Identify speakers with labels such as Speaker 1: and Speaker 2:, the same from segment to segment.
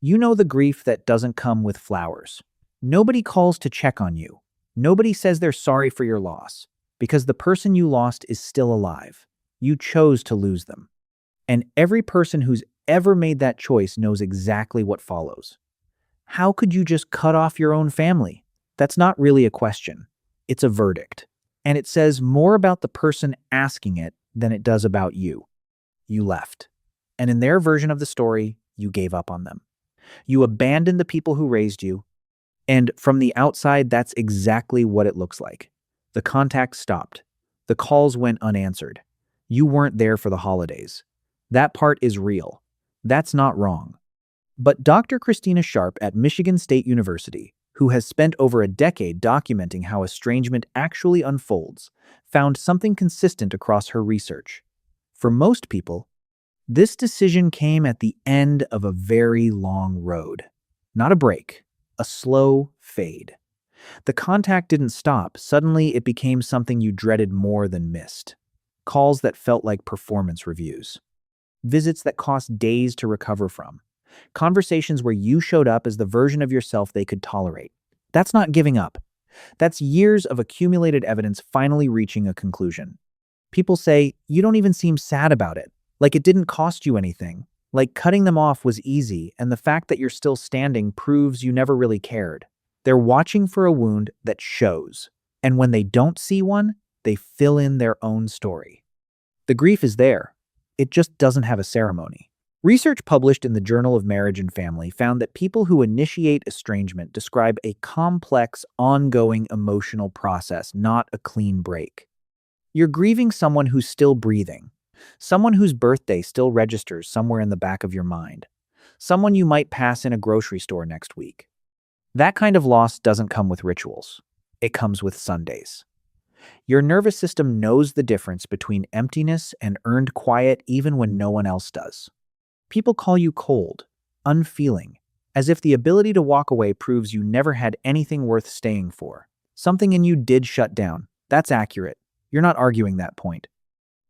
Speaker 1: You know the grief that doesn't come with flowers. Nobody calls to check on you. Nobody says they're sorry for your loss, because the person you lost is still alive. You chose to lose them. And every person who's ever made that choice knows exactly what follows. How could you just cut off your own family? That's not really a question. It's a verdict. And it says more about the person asking it than it does about you. You left. And in their version of the story, you gave up on them. You abandoned the people who raised you. And from the outside, that's exactly what it looks like. The contact stopped. The calls went unanswered. You weren't there for the holidays. That part is real. That's not wrong. But Dr. Christina Sharp at Michigan State University, who has spent over a decade documenting how estrangement actually unfolds, found something consistent across her research. For most people, this decision came at the end of a very long road. Not a break, a slow fade. The contact didn't stop. Suddenly, it became something you dreaded more than missed. Calls that felt like performance reviews. Visits that cost days to recover from. Conversations where you showed up as the version of yourself they could tolerate. That's not giving up. That's years of accumulated evidence finally reaching a conclusion. People say, you don't even seem sad about it. Like it didn't cost you anything. Like cutting them off was easy, and the fact that you're still standing proves you never really cared. They're watching for a wound that shows. And when they don't see one, they fill in their own story. The grief is there. It just doesn't have a ceremony. Research published in the Journal of Marriage and Family found that people who initiate estrangement describe a complex, ongoing emotional process, not a clean break. You're grieving someone who's still breathing, someone whose birthday still registers somewhere in the back of your mind, someone you might pass in a grocery store next week. That kind of loss doesn't come with rituals. It comes with Sundays. Your nervous system knows the difference between emptiness and earned quiet even when no one else does. People call you cold, unfeeling, as if the ability to walk away proves you never had anything worth staying for. Something in you did shut down. That's accurate. You're not arguing that point.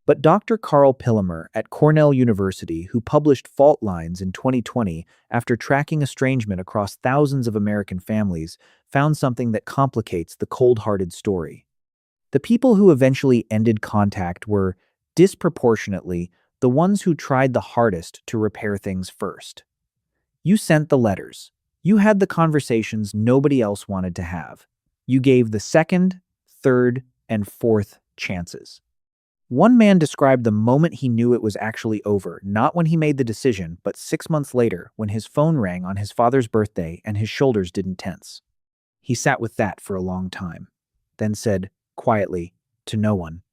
Speaker 1: But Dr. Carl Pillemer at Cornell University, who published Fault Lines in 2020 after tracking estrangement across thousands of American families, found something that complicates the cold-hearted story. The people who eventually ended contact were, disproportionately, the ones who tried the hardest to repair things first. You sent the letters. You had the conversations nobody else wanted to have. You gave the second, third, and fourth chances. One man described the moment he knew it was actually over, not when he made the decision, but 6 months later when his phone rang on his father's birthday and his shoulders didn't tense. He sat with that for a long time, then said, quietly, to no one,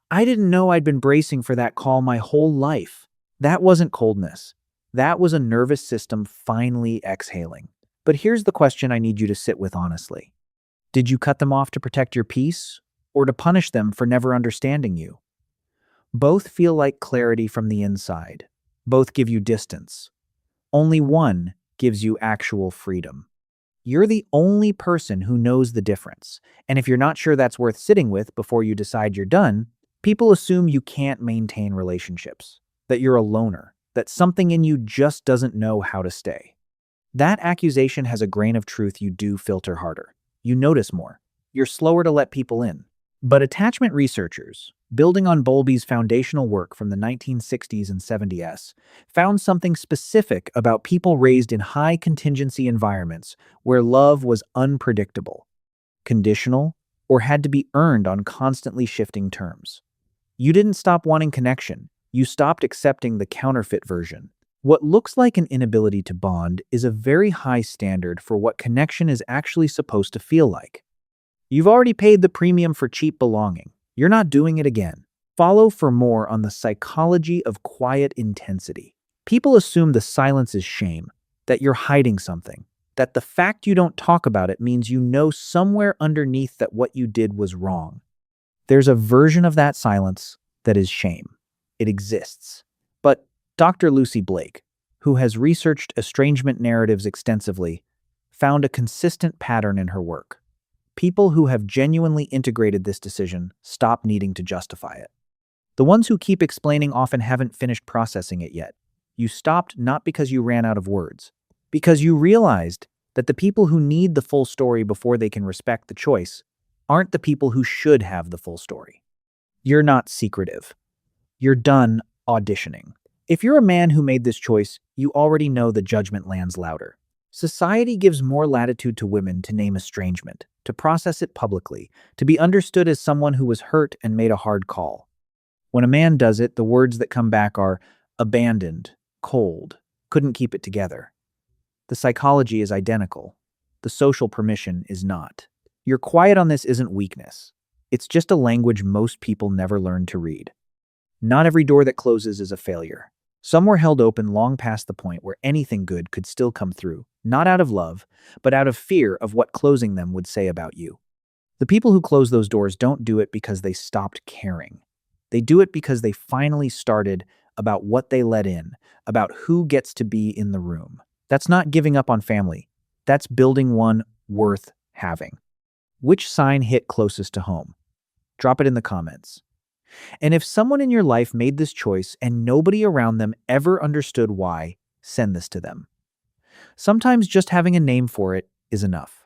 Speaker 1: I didn't know I'd been bracing for that call my whole life. That wasn't coldness. That was a nervous system finally exhaling. But here's the question I need you to sit with honestly. Did you cut them off to protect your peace, or to punish them for never understanding you? Both feel like clarity from the inside. Both give you distance. Only one gives you actual freedom. You're the only person who knows the difference. And if you're not sure that's worth sitting with before you decide you're done, people assume you can't maintain relationships, that you're a loner, that something in you just doesn't know how to stay. That accusation has a grain of truth you do filter harder. You notice more. You're slower to let people in. But attachment researchers, building on Bowlby's foundational work from the 1960s and 70s, found something specific about people raised in high-contingency environments where love was unpredictable, conditional, or had to be earned on constantly shifting terms. You didn't stop wanting connection. You stopped accepting the counterfeit version. What looks like an inability to bond is a very high standard for what connection is actually supposed to feel like. You've already paid the premium for cheap belonging. You're not doing it again. Follow for more on the psychology of quiet intensity. People assume the silence is shame, that you're hiding something, that the fact you don't talk about it means you know somewhere underneath that what you did was wrong. There's a version of that silence that is shame. It exists. But Dr. Lucy Blake, who has researched estrangement narratives extensively, found a consistent pattern in her work. People who have genuinely integrated this decision stop needing to justify it. The ones who keep explaining often haven't finished processing it yet. You stopped not because you ran out of words, Because you realized that the people who need the full story before they can respect the choice aren't the people who should have the full story. You're not secretive. You're done auditioning. If you're a man who made this choice, you already know the judgment lands louder. Society gives more latitude to women to name estrangement, to process it publicly, to be understood as someone who was hurt and made a hard call. When a man does it, the words that come back are abandoned, cold, couldn't keep it together. The psychology is identical. The social permission is not. Your quiet on this isn't weakness. It's just a language most people never learn to read. Not every door that closes is a failure. Some were held open long past the point where anything good could still come through, not out of love, but out of fear of what closing them would say about you. The people who close those doors don't do it because they stopped caring. They do it because they finally started about what they let in, about who gets to be in the room. That's not giving up on family. That's building one worth having. Which sign hit closest to home? Drop it in the comments. And if someone in your life made this choice and nobody around them ever understood why, send this to them. Sometimes just having a name for it is enough.